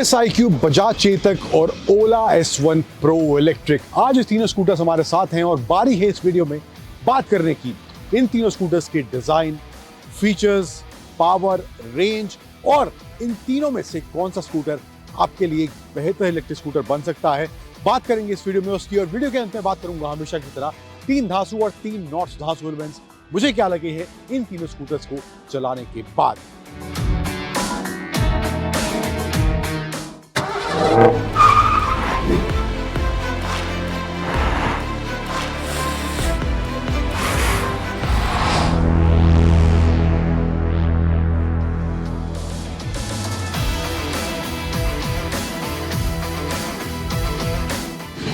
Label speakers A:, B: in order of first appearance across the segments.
A: TVS iQube, Bajaj Chetak और ओला S1 Pro electric, आज ये तीनों स्कूटर्स हमारे साथ हैं और बारी है इस वीडियो में बात करने की इन तीनों स्कूटर्स के डिजाइन, फीचर्स, पावर, रेंज और इन तीनों में से कौन सा स्कूटर आपके लिए एक बेहतर इलेक्ट्रिक स्कूटर बन सकता है। बात करेंगे इस वीडियो में उसकी, और वीडियो के अंत में बात करूंगा हमेशा की तरह 3 धांसू और 3 नॉट धांसू एलिमेंट्स मुझे क्या लगे हैं इन तीनों स्कूटर्स को चलाने के बाद।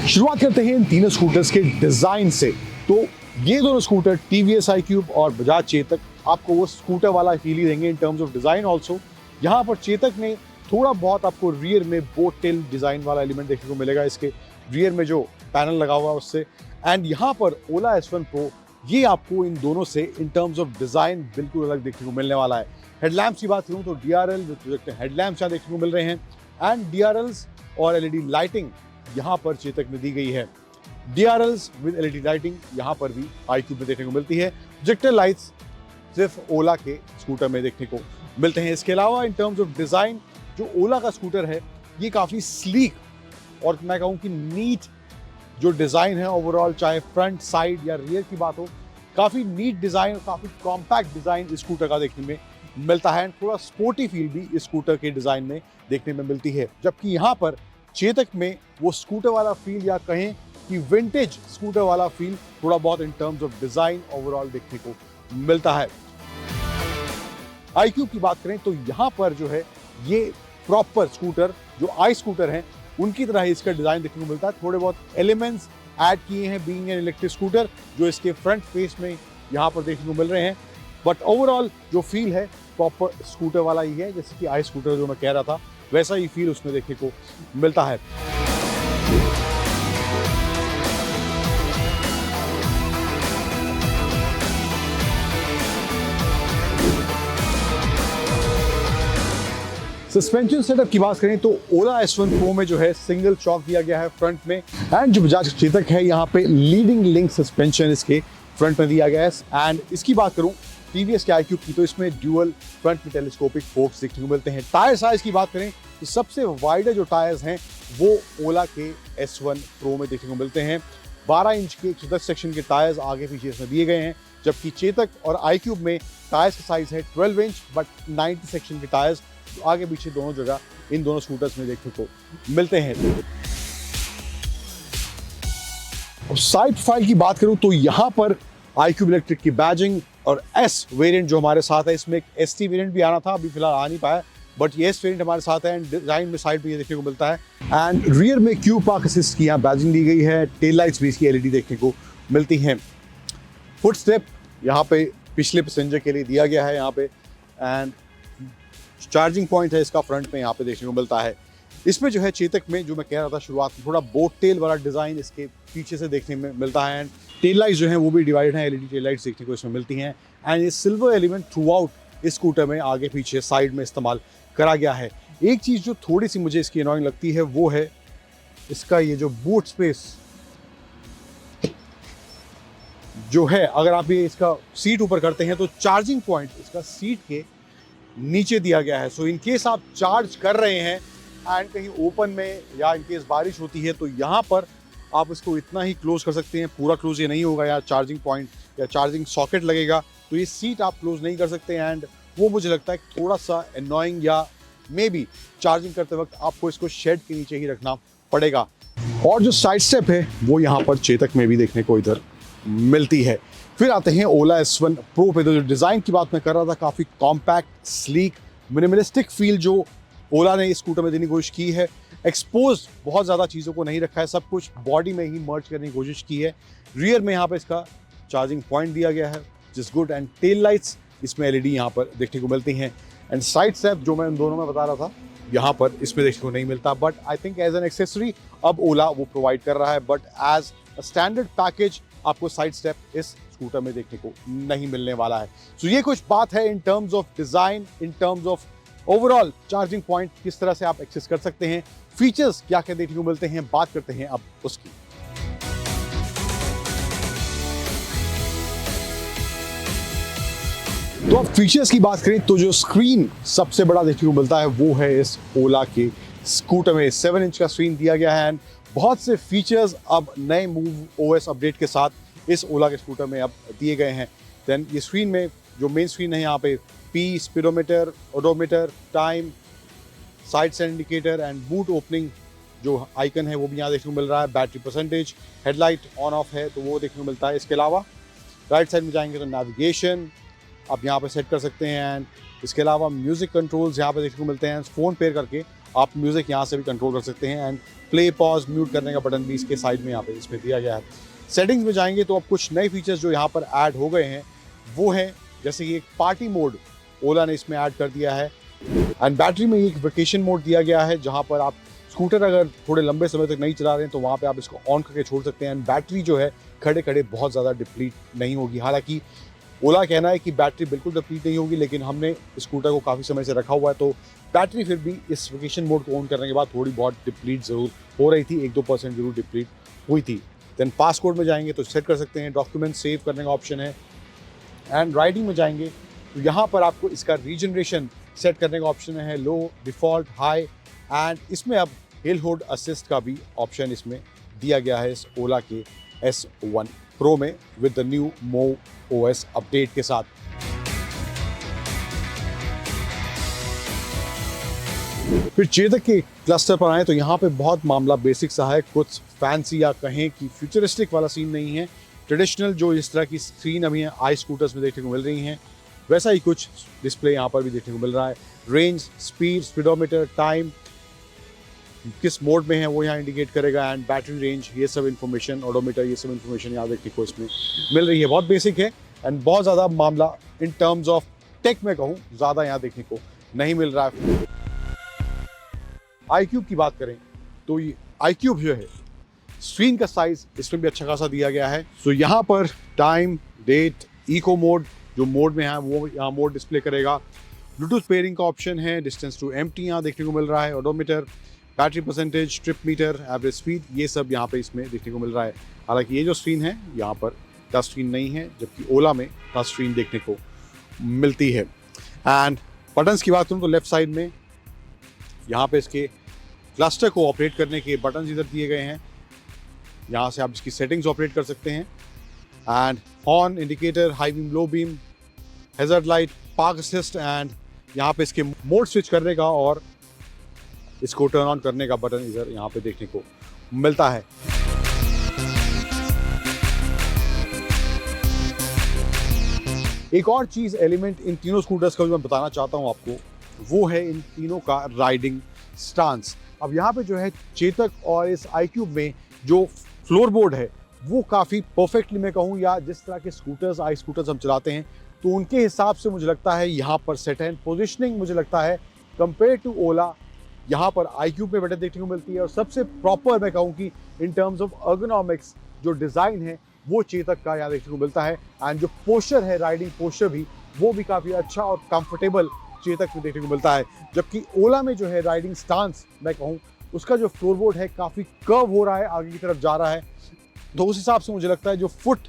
A: शुरुआत करते हैं इन तीनों स्कूटर्स के डिजाइन से। तो ये दोनों स्कूटर टीवीएस iQube और बजाज चेतक आपको वो स्कूटर वाला फील ही देंगे इन टर्म्स ऑफ डिजाइन ऑल्सो। यहाँ पर चेतक ने थोड़ा बहुत आपको रियर में बोट टेल डिजाइन वाला एलिमेंट देखने को मिलेगा, इसके रियर में जो पैनल लगा हुआ है उससे। एंड यहाँ पर ओला S1 Pro ये आपको इन दोनों से इन टर्म्स ऑफ डिजाइन बिल्कुल अलग देखने को मिलने वाला है। हेडलैम्प्स की बात करूँ तो DRL विद प्रोजेक्टर हेडलैम्प्स यहाँ देखने को मिल रहे हैं एंड DRLs और LED लाइटिंग यहाँ पर चेतक में दी गई है। DRLs विद LED लाइटिंग यहाँ पर भी iQube में देखने को मिलती है। प्रोजेक्टर लाइट्स सिर्फ ओला के स्कूटर में देखने को मिलते हैं। इसके अलावा इन टर्म्स ऑफ डिजाइन जो ओला का स्कूटर है ये काफी स्लीक और मैं कहूँ कि नीट जो डिजाइन है ओवरऑल, चाहे फ्रंट, साइड या रियर की बात हो, काफी नीट डिजाइन और काफी कॉम्पैक्ट डिजाइन इस स्कूटर का देखने में मिलता है। थोड़ा स्पोर्टी फील भी इस स्कूटर के डिजाइन में देखने में मिलती है, जबकि यहाँ पर चेतक में वो स्कूटर वाला फील या कहें कि विंटेज स्कूटर वाला फील थोड़ा बहुत इन टर्म्स ऑफ डिजाइन ओवरऑल देखने को मिलता है। iQube की बात करें तो यहाँ पर जो है ये प्रॉपर स्कूटर जो आई स्कूटर हैं उनकी तरह ही इसका डिजाइन देखने को मिलता है। थोड़े बहुत एलिमेंट्स ऐड किए हैं बीइंग एन इलेक्ट्रिक स्कूटर जो इसके फ्रंट फेस में यहाँ पर देखने को मिल रहे हैं, बट ओवरऑल जो फील है प्रॉपर स्कूटर वाला ही है। जैसे कि आई स्कूटर जो मैं कह रहा था वैसा ही फील उसमें देखने को मिलता है। सस्पेंशन सेटअप की बात करें तो ओला S1 Pro में जो है सिंगल शॉक दिया गया है फ्रंट में, एंड जो बजाज चेतक है यहाँ पे लीडिंग लिंक सस्पेंशन इसके फ्रंट में दिया गया है। एंड इसकी बात करूँ टीवीएस के iQube की तो इसमें ड्यूअल फ्रंट में टेलीस्कोपिक फोक्स देखने को मिलते हैं। टायर साइज की बात करें तो सबसे वाइडर जो टायर्स हैं वो ओला के S1 Pro में देखने को मिलते हैं। 12 इंच के 110 सेक्शन के टायर्स आगे पीछे इसमें दिए गए हैं, जबकि चेतक और iQube में टायर्स का साइज है 12 इंच बट 90 सेक्शन के टायर्स आगे पीछे दोनों जगह इन दोनों स्कूटर्स में देखने को मिलते हैं। और साइड प्रोफाइल की बात करूं तो यहाँ पर iQube इलेक्ट्रिक की बैजिंग और S वेरिएंट जो हमारे साथ है, इसमें एक ST वेरिएंट भी आना था, अभी फिलहाल आ नहीं पाया, बट ये S वेरिएंट हमारे साथ है। एंड डिजाइन में साइड पे ये देखने को मिलता है एंड रियर में क्यू पार्क असिस्ट की यहाँ बैजिंग दी गई है। टेल लाइट्स भी इसकी LED देखने को मिलती हैं। फुट स्टेप यहाँ पे पिछले पैसेंजर के लिए दिया गया है यहाँ पे, एंड चार्जिंग पॉइंट है इसका फ्रंट में यहाँ पे देखने को मिलता है। इसमें जो है चेतक में जो मैं कह रहा था शुरुआत में थोड़ा बोट टेल वाला डिजाइन इसके पीछे से देखने में मिलता है। एंड टेल लाइट्स जो हैं वो भी डिवाइडेड हैं, LED टेल लाइट्स देखने को इसमें मिलती हैं। एंड ये सिल्वर एलिमेंट थ्रू आउट इस स्कूटर में आगे पीछे साइड में इस्तेमाल करा गया है। एक चीज़ जो थोड़ी सी मुझे इसकी अनोइंग लगती है वो है इसका ये जो बूट स्पेस जो है, अगर आप ये इसका सीट ऊपर करते हैं तो चार्जिंग पॉइंट इसका सीट के नीचे दिया गया है। सो इन केस आप चार्ज कर रहे हैं एंड कहीं ओपन में या इन केस बारिश होती है तो यहाँ पर आप इसको इतना ही क्लोज कर सकते हैं, पूरा क्लोज ये नहीं होगा, या चार्जिंग पॉइंट या चार्जिंग सॉकेट लगेगा तो ये सीट आप क्लोज नहीं कर सकते। एंड वो मुझे लगता है थोड़ा सा एनोइंग, या मे बी चार्जिंग करते वक्त आपको इसको शेड के नीचे ही रखना पड़ेगा। और जो साइड स्टेप है वो यहाँ पर चेतक में भी देखने को इधर मिलती है। फिर आते हैं ओला S1 Pro पे। तो जो डिज़ाइन की बात मैं कर रहा था, काफ़ी कॉम्पैक्ट, स्लीक, मिनिमलिस्टिक फील जो ओला ने इस स्कूटर में देने की कोशिश की है। एक्सपोज बहुत ज़्यादा चीज़ों को नहीं रखा है, सब कुछ बॉडी में ही मर्ज करने की कोशिश की है। रियर में यहाँ पर इसका चार्जिंग पॉइंट दिया गया है जिस गुड, एंड टेल लाइट्स इसमें LED यहाँ पर देखने को मिलती हैं। एंड साइड स्टेप जो मैं इन दोनों में बता रहा था यहाँ पर इसमें देखने को नहीं मिलता, but I think as an accessory अब ओला वो प्रोवाइड कर रहा है, but as a standard package आपको साइड स्टेप इस स्कूटर में देखने को नहीं मिलने वाला है। सो ये कुछ बात है इन terms of design, in terms of overall charging point किस तरह से आप एक्सेस कर सकते हैं, फीचर्स क्या क्या देखने को मिलते हैं, बात करते हैं अब उसकी। तो अब फीचर्स की बात करें तो जो स्क्रीन सबसे बड़ा देखने को मिलता है वो है इस ओला के स्कूटर में 7 इंच का स्क्रीन दिया गया है। एंड बहुत से फीचर्स अब नए मूव ओएस अपडेट के साथ इस ओला के स्कूटर में अब दिए गए हैं। देन ये स्क्रीन में जो मेन स्क्रीन है यहाँ पे P, speedometer, odometer, time, side send indicator and boot opening जो आइकन है वो भी यहाँ देखने को मिल रहा है। Battery percentage, headlight on off है तो वो देखने को मिलता है। इसके अलावा राइट साइड में जाएंगे तो नेविगेशन आप यहाँ पे सेट कर सकते हैं। एंड इसके अलावा म्यूज़िक कंट्रोल्स यहाँ पे देखने को मिलते हैं। फ़ोन पेयर करके आप म्यूज़िक यहाँ से भी कंट्रोल कर सकते हैं। एंड प्ले, पॉज, म्यूट करने का बटन भी इसके साइड में यहाँ पे इसमें दिया गया है। सेटिंग्स में जाएंगे तो अब कुछ नए फीचर्स जो यहाँ पर ऐड हो गए हैं वो हैं, जैसे कि एक पार्टी मोड ओला ने इसमें ऐड कर दिया है। एंड बैटरी में एक वेकेशन मोड दिया गया है जहाँ पर आप स्कूटर अगर थोड़े लंबे समय तक नहीं चला रहे हैं तो वहाँ पे आप इसको ऑन करके छोड़ सकते हैं। एंड बैटरी जो है खड़े खड़े बहुत ज़्यादा डिप्लीट नहीं होगी। हालांकि ओला कहना है कि बैटरी बिल्कुल डिप्लीट नहीं होगी, लेकिन हमने स्कूटर को काफ़ी समय से रखा हुआ है तो बैटरी फिर भी इस वेकेशन मोड को ऑन करने के बाद थोड़ी बहुत डिप्लीट ज़रूर हो रही थी, 1-2% जरूर डिप्लीट हुई थी। देन पासकोड में जाएंगे तो सेट कर सकते हैं, डॉक्यूमेंट सेव करने का ऑप्शन है। एंड राइडिंग में जाएंगे तो यहाँ पर आपको इसका रीजनरेशन सेट करने का ऑप्शन है, लो, डिफ़ॉल्ट, हाई। एंड इसमें अब हिल होल्ड असिस्ट का भी ऑप्शन इसमें दिया गया है इस ओला के S1 Pro में with the new move OS update के साथ। फिर चेतक के क्लस्टर पर आए तो यहाँ पे बहुत मामला बेसिक सा है, कुछ फैंसी या कहें कि फ्यूचरिस्टिक वाला सीन नहीं है। ट्रेडिशनल जो इस तरह की स्क्रीन अभी आई स्कूटर्स में देखने को मिल रही हैं वैसा ही कुछ डिस्प्ले यहाँ पर भी देखने को मिल रहा है। रेंज, स्पीड, स्पीडोमीटर, टाइम, किस मोड में है वो यहाँ इंडिकेट करेगा। एंड बैटरी रेंज, ये सब इन्फॉर्मेशन, ओडोमीटर, ये सब इन्फॉर्मेशन यहाँ देखने को इसमें मिल रही है। बहुत बेसिक है एंड बहुत ज़्यादा मामला इन टर्म्स ऑफ टेक में कहूँ ज़्यादा यहाँ देखने को नहीं मिल रहा है। iQube की बात करें तो ये iQube जो है स्क्रीन का साइज इसमें भी अच्छा खासा दिया गया है। सो यहाँ पर टाइम, डेट, इको मोड जो मोड में है वो यहाँ मोड डिस्प्ले करेगा। ब्लूटूथ पेयरिंग का ऑप्शन है, डिस्टेंस टू एम्प्टी यहाँ देखने को मिल रहा है। Odometer, battery percentage, trip meter, average speed, ये सब यहाँ पे इसमें देखने को मिल रहा है। हालांकि ये जो स्क्रीन है यहाँ पर टच स्क्रीन नहीं है, जबकि ओला में टच स्क्रीन देखने को मिलती है। एंड बटन्स की बात करूँ तो लेफ्ट साइड में यहाँ पे इसके क्लस्टर को ऑपरेट करने के बटन्स इधर दिए गए हैं, यहाँ से आप इसकी सेटिंग्स ऑपरेट कर सकते हैं। And horn, indicator, high beam, low beam, hazard light, park assist, and यहाँ पे इसके मोड स्विच करने का और इसको टर्न ऑन करने का बटन इधर यहाँ पे देखने को मिलता है। एक और चीज़ एलिमेंट इन तीनों स्कूटर्स का जो मैं बताना चाहता हूँ आपको वो है इन तीनों का राइडिंग स्टांस। अब यहाँ पे जो है चेतक और इस iQube में जो फ्लोर बोर्ड है वो काफ़ी परफेक्टली मैं कहूँ, या जिस तरह के स्कूटर्स आई स्कूटर्स हम चलाते हैं तो उनके हिसाब से मुझे लगता है यहाँ पर सेट है। पोजिशनिंग मुझे लगता है कंपेयर टू ओला यहाँ पर iQube में बेटर देखने को मिलती है। और सबसे प्रॉपर मैं कहूँ कि इन टर्म्स ऑफ अर्गोनॉमिक्स जो डिज़ाइन है वो चेतक का यहाँ देखने को मिलता है। एंड जो पोस्चर है, राइडिंग पोस्चर भी, वो भी काफ़ी अच्छा और कंफर्टेबल चेतक में देखने को मिलता है। जबकि ओला में जो है राइडिंग स्टांस मैं कहूँ उसका जो फ्लोरबोर्ड है काफ़ी कर्व हो रहा है, आगे की तरफ जा रहा है। तो उस हिसाब से मुझे लगता है जो फुट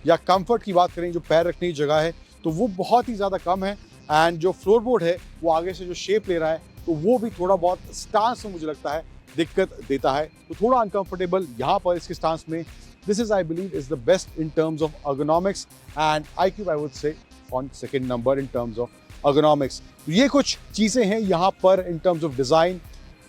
A: या कंफर्ट की बात करें, जो पैर रखने की जगह है तो वो बहुत ही ज़्यादा कम है। एंड जो फ्लोरबोर्ड है वो आगे से जो शेप ले रहा है तो वो भी थोड़ा बहुत स्टांस में मुझे लगता है दिक्कत देता है, तो थोड़ा अनकंफर्टेबल यहाँ पर इसके स्टांस में। This is I believe is the best in terms of ergonomics and iQube I would say on second number in terms of ergonomics। तो ये कुछ चीज़ें हैं यहाँ पर in terms of design,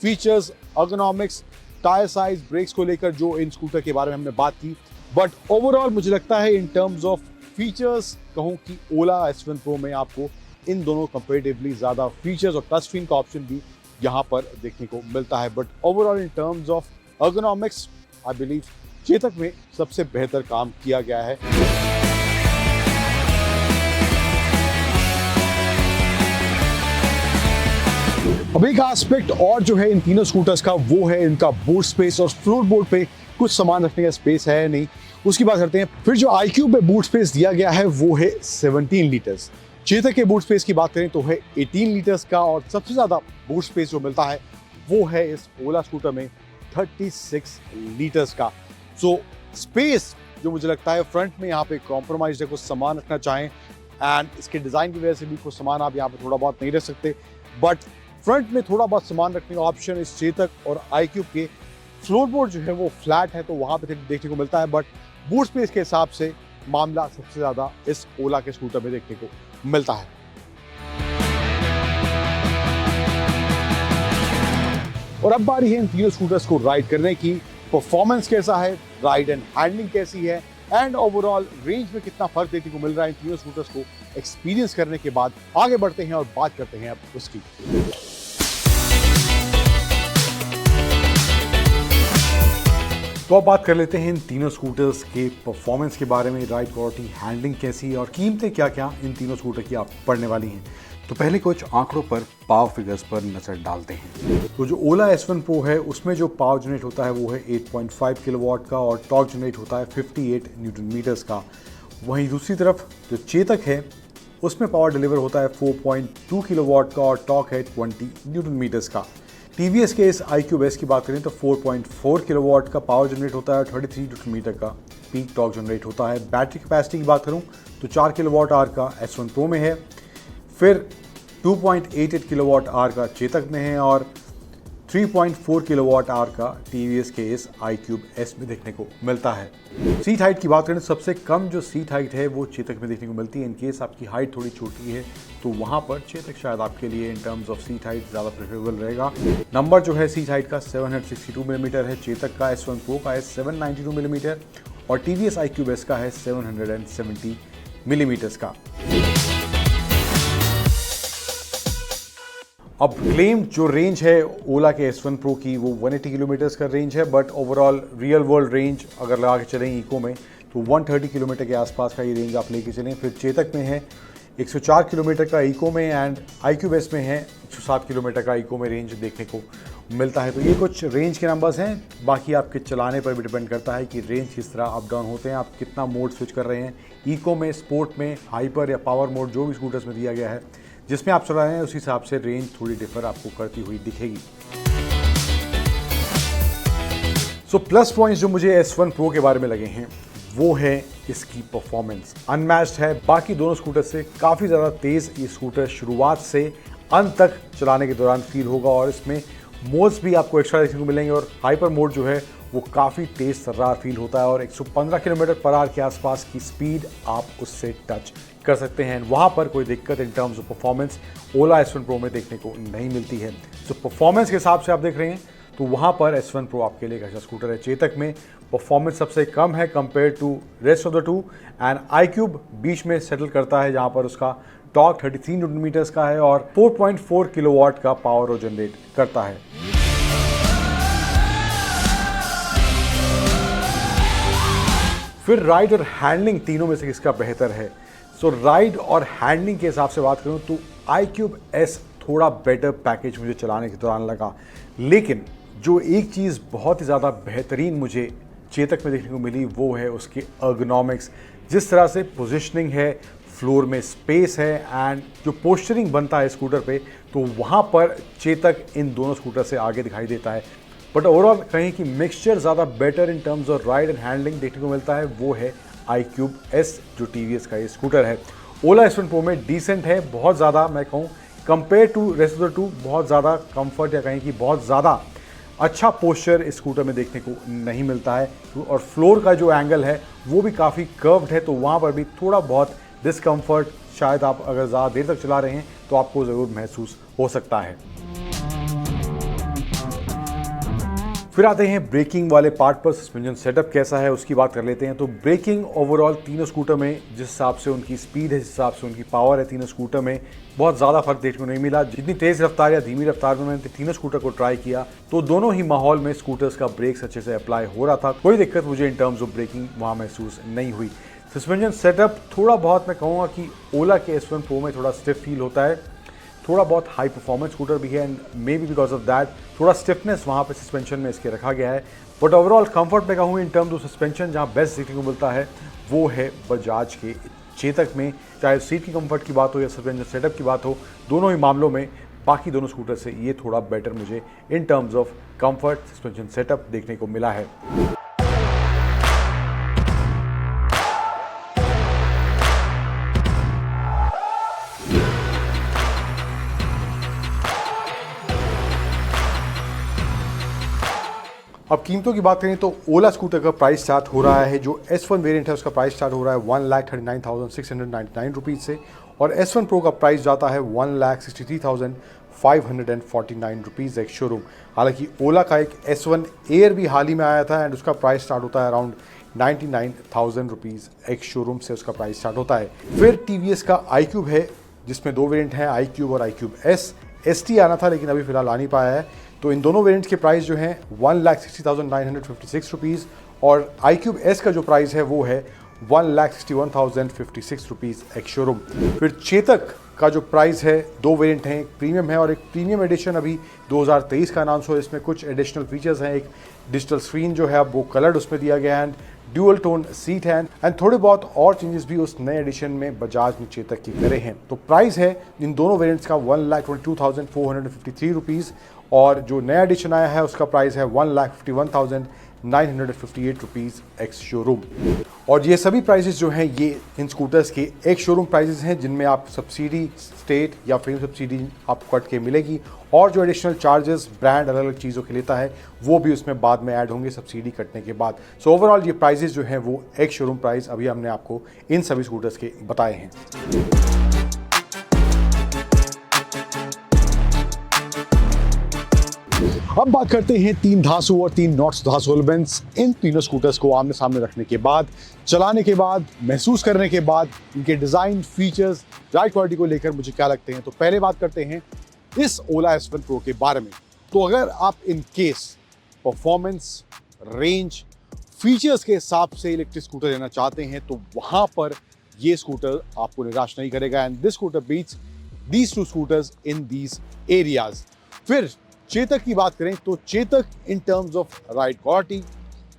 A: features, ergonomics, tyre size, brakes को लेकर जो इन स्कूटर के बारे में हमने बात की। बट ओवरऑल मुझे लगता है इन टर्म्स ऑफ फीचर्स कहूँ कि ओला S1 Pro में आपको इन दोनों कंपेरेटिवली ज़्यादा फीचर्स और टच स्क्रीन का ऑप्शन भी यहाँ पर देखने को मिलता है। But overall in terms of ergonomics I believe Chetak में सबसे बेहतर काम किया गया है। अब एक एस्पेक्ट और जो है इन तीनों स्कूटर्स का वो है इनका बूट स्पेस, और फ्लोर बोर्ड पे कुछ सामान रखने का स्पेस है नहीं, उसकी बात करते हैं। फिर जो iQube में बूट स्पेस दिया गया है वो है 17 लीटर्स। चेतक के बूट स्पेस की बात करें तो है 18 लीटर्स का, और सबसे ज़्यादा बूट स्पेस जो मिलता है वो है इस ओला स्कूटर में 36 लीटर्स का। सो स्पेस जो मुझे लगता है फ्रंट में यहाँ पे कॉम्प्रोमाइज है, कुछ सामान रखना चाहें, एंड इसके डिज़ाइन की वजह से भी कुछ सामान आप यहाँ पे थोड़ा बहुत नहीं रख सकते, बट फ्रंट में थोड़ा बहुत सामान रखने का ऑप्शन इस चेतक और iQube के। फ्लोरबोर्ड जो है वो फ्लैट है तो वहाँ पे देखने को मिलता है, बट बूट स्पेस के हिसाब से मामला सबसे ज़्यादा इस ओला के स्कूटर में देखने को मिलता है। और अब बारी है इन तीनों स्कूटर्स को राइड करने की। परफॉर्मेंस कैसा है, राइड एंड हैंडलिंग कैसी है, एंड ओवरऑल रेंज में कितना फर्क देखने को मिल रहा है इन तीनों स्कूटर्स को एक्सपीरियंस करने के बाद आगे बढ़ते हैं और बात करते हैं अब उसकी। तो अब बात कर लेते हैं इन तीनों स्कूटर्स के परफॉर्मेंस के बारे में, राइड क्वालिटी, हैंडलिंग कैसी है और कीमतें क्या क्या इन तीनों स्कूटर की आप पड़ने वाली हैं। तो पहले कुछ आंकड़ों पर, पावर फिगर्स पर नजर डालते हैं। तो जो ओला S1 Pro है उसमें जो पावर जनरेट होता है वो है 8.5 किलोवाट का और टॉर्क जनरेट होता है 58 न्यूटन मीटर्स का। वहीं दूसरी तरफ जो चेतक है उसमें पावर डिलीवर होता है 4.2 किलोवाट का और टॉर्क है 20 न्यूटन मीटर्स का। TVS के इस iQube S की बात करें तो 4.4 किलोवाट का पावर जनरेट होता है, 33 न्यूटन मीटर का पीक टॉर्क जनरेट होता है। बैटरी कैपेसिटी की बात करूं तो 4 किलोवाट आवर का S1 Pro में है, फिर 2.88 किलोवाट आवर का चेतक में है और 3.4 किलोवाट आवर का TVS के इस iQube S में देखने को मिलता है। सीट हाइट की बात करें तो सबसे कम जो सीट हाइट है वो चेतक में देखने को मिलती है। इन केस आपकी हाइट थोड़ी छोटी है तो वहाँ पर चेतक शायद आपके लिए इन टर्म्स ऑफ सीट हाइट ज़्यादा प्रेफरेबल रहेगा। नंबर जो है सीट हाइट का 762 मिलीमीटर है, चेतक का S1 Pro का है 792 मिलीमीटर और TVS iQube S का है 770 मिलीमीटर्स का। अब क्लेम जो रेंज है ओला के S1 Pro की वो 180 किलोमीटर्स का रेंज है, but overall real world range अगर लगा के चलें इको में तो 130 किलोमीटर के आसपास का ये रेंज आप लेके चलें। फिर चेतक में है 104 किलोमीटर का इको में एंड iQube S में है 107 किलोमीटर का इको में रेंज देखने को मिलता है। तो ये कुछ रेंज के नंबर्स हैं, बाकी आपके चलाने पर भी डिपेंड करता है कि रेंज किस तरह अप डाउन होते हैं, आप कितना मोड स्विच कर रहे हैं, इको में, स्पोर्ट में, हाइपर या पावर मोड जो भी स्कूटर्स में दिया गया है जिसमें आप चला रहे हैं उस हिसाब से रेंज थोड़ी डिफर आपको करती हुई दिखेगी। सो प्लस पॉइंट्स जो मुझे S1 Pro के बारे में लगे हैं वो है इसकी परफॉर्मेंस अनमैच्ड है। बाकी दोनों स्कूटर से काफ़ी ज़्यादा तेज़ ये स्कूटर शुरुआत से अंत तक चलाने के दौरान फील होगा और इसमें मोड्स भी आपको एक्स्ट्रा देखने को मिलेंगे और हाइपर मोड जो है वो काफ़ी तेज़ सर्रार फील होता है और 115 किलोमीटर पर आवर के आसपास की स्पीड आप उससे टच कर सकते हैं। वहाँ पर कोई दिक्कत इन terms of performance Ola S1 Pro में देखने को नहीं मिलती है। तो परफॉर्मेंस के हिसाब से आप देख रहे हैं तो वहाँ पर S1 Pro आपके लिए एक अच्छा स्कूटर है। चेतक में परफॉर्मेंस सबसे कम है compare to rest of the two and iQube बीच में सेटल करता है जहाँ पर उसका टॉर्क 33 न्यूटन मीटर्स का है और 4.4 किलोवाट का पावर वो जनरेट करता है। फिर राइड और हैंडलिंग तीनों में से किसका बेहतर है? सो राइड और हैंडलिंग के हिसाब से बात करूं तो iQube S थोड़ा बेटर पैकेज मुझे चलाने के दौरान लगा, लेकिन जो एक चीज़ बहुत ही ज़्यादा बेहतरीन मुझे चेतक में देखने को मिली वो है उसके अर्गोनॉमिक्स। जिस तरह से पोजिशनिंग है, फ्लोर में स्पेस है एंड जो पोस्चरिंग बनता है स्कूटर पे, तो वहाँ पर चेतक इन दोनों स्कूटर से आगे दिखाई देता है। बट ओवरऑल कहें कि मिक्सचर ज़्यादा better in terms of ride and handling देखने को मिलता है वो है iQube S जो TVS का ये स्कूटर है। ओला S1 Pro में डिसेंट है, बहुत ज़्यादा मैं कहूँ compare to rest of the two बहुत ज़्यादा कंफर्ट या कहें कि बहुत ज़्यादा अच्छा पोस्चर इस स्कूटर में देखने को नहीं मिलता है और फ्लोर का जो एंगल है वो भी काफ़ी कर्व्ड है, तो वहाँ पर भी थोड़ा बहुत डिस्कम्फर्ट शायद आप अगर ज़्यादा देर तक चला रहे हैं तो आपको ज़रूर महसूस हो सकता है। फिर आते हैं ब्रेकिंग वाले पार्ट पर, सस्पेंशन सेटअप कैसा है उसकी बात कर लेते हैं। तो ब्रेकिंग ओवरऑल तीनों स्कूटर में जिस हिसाब से उनकी स्पीड है, जिस हिसाब से उनकी पावर है, तीनों स्कूटर में बहुत ज़्यादा फर्क देखने को नहीं मिला। जितनी तेज़ रफ्तार या धीमी रफ्तार में मैंने तीनों स्कूटर को ट्राई किया तो दोनों ही माहौल में स्कूटर्स का ब्रेक्स अच्छे से अप्लाई हो रहा था, कोई दिक्कत मुझे इन टर्म्स ऑफ ब्रेकिंग वहाँ महसूस नहीं हुई। सस्पेंशन सेटअप थोड़ा बहुत मैं कहूँगा कि ओला के S1 Pro में थोड़ा स्टिफ फील होता है, थोड़ा बहुत हाई परफॉर्मेंस स्कूटर भी है and may be because of that थोड़ा स्टिफनेस वहाँ पे सस्पेंशन में इसके रखा गया है। बट ओवरऑल कंफर्ट में कहूँ इन टर्म्स ऑफ सस्पेंशन जहाँ बेस्ट देखने को मिलता है वो है बजाज के चेतक में चाहे सीट की कंफर्ट की बात हो या सस्पेंशन सेटअप की बात हो, दोनों ही मामलों में बाकी दोनों स्कूटर से ये थोड़ा बेटर मुझे इन terms of comfort, suspension setup देखने को मिला है। अब कीमतों की बात करें तो ओला स्कूटर का प्राइस स्टार्ट हो रहा है, जो S1 वेरिएंट है उसका प्राइस स्टार्ट हो रहा है 1,39,699 रुपीज़ से, और S1 प्रो का प्राइस जाता है 1,63,549 रुपीज़ एक शोरूम। हालांकि ओला का एक S1 एयर भी हाल ही में आया था एंड उसका प्राइस स्टार्ट होता है अराउंड 99,000 रुपीज़ एक शोरूम से उसका प्राइस स्टार्ट होता है। फिर TVS का iQube है जिसमें दो वेरिएंट हैं, iQube और iQube S। ST आना था लेकिन अभी फिलहाल आ नहीं पाया है। तो इन दोनों वेरिएंट्स के प्राइस जो हैं 1,60,956 रुपीज़, और iQube S का जो प्राइस है वो है 1,61,056 रुपीज़ एक शोरूम। फिर चेतक का जो प्राइस है, दो वेरिएंट हैं, एक प्रीमियम है और एक प्रीमियम एडिशन अभी 2023 का अनाउंस हुआ। इसमें कुछ एडिशनल फीचर्स हैं, एक डिजिटल स्क्रीन जो है अब वो कलर्ड उसमें दिया गया है, ड्यूअल टोन सीट है एंड थोड़े बहुत और चेंजेस भी उस नए एडिशन में बजाज ने चेतक की करे हैं। तो प्राइस है इन दोनों वेरिएंट्स का 1,22,453 रुपीज़, और जो नया एडिशन आया है उसका प्राइस है 1,51,958 रुपीज़ एक्स शोरूम। और ये सभी प्राइसेस जो हैं ये इन स्कूटर्स के एक शोरूम प्राइसेस हैं, जिनमें आप सब्सिडी स्टेट या फ्री सब्सिडी आपको कट के मिलेगी, और जो एडिशनल चार्जेस ब्रांड अलग अलग चीज़ों के लेता है वो भी उसमें बाद में ऐड होंगे सब्सिडी कटने के बाद। सो ओवरऑल ये प्राइसेस जो हैं वो एक शोरूम प्राइस अभी हमने आपको इन सभी स्कूटर्स के बताए हैं। अब बात करते हैं तीन धासु और तीन नॉट धासु एलिमेंट्स। इन तीनों स्कूटर्स को आमने सामने रखने के बाद, चलाने के बाद, महसूस करने के बाद, इनके डिज़ाइन, फीचर्स, राइड क्वालिटी को लेकर मुझे क्या लगते हैं। तो पहले बात करते हैं इस ओला S1 प्रो के बारे में। तो अगर आप in case performance, range, features के हिसाब से इलेक्ट्रिक स्कूटर लेना चाहते हैं तो वहाँ पर ये स्कूटर आपको निराश नहीं करेगा, and this scooter beats these two scooters in these areas. फिर चेतक की बात करें तो Chetak in terms of ride quality,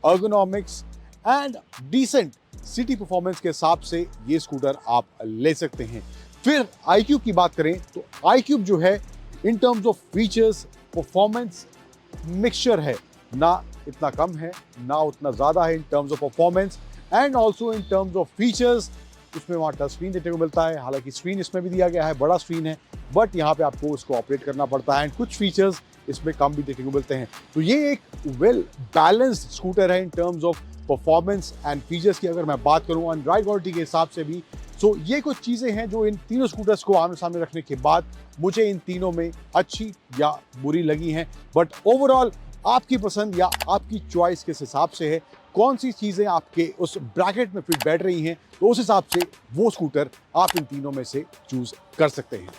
A: ergonomics and decent city performance के हिसाब से ये स्कूटर आप ले सकते हैं। फिर iQube की बात करें तो iQube जो है इन terms of features, performance mixture है, ना इतना कम है ना उतना ज़्यादा है इन terms of performance and also in terms of features. उसमें वहाँ टच स्क्रीन देखने को मिलता है, हालांकि स्क्रीन इसमें भी दिया गया है, बड़ा स्क्रीन है, बट यहाँ पे आपको उसको ऑपरेट करना पड़ता है एंड कुछ फीचर्स इसमें कम भी देखने को मिलते हैं। तो ये एक वेल बैलेंस्ड स्कूटर है इन terms of performance and features की अगर मैं बात करूँ एंड राइड क्वालिटी के हिसाब से भी। सो ये कुछ चीज़ें हैं जो इन तीनों स्कूटर्स को आमने सामने रखने के बाद मुझे इन तीनों में अच्छी या बुरी लगी हैं, बट ओवरऑल आपकी पसंद या आपकी चॉइस किस हिसाब से है, कौन सी चीज़ें आपके उस ब्रैकेट में फिट बैठ रही हैं, तो उस हिसाब से वो स्कूटर आप इन तीनों में से चूज कर सकते हैं।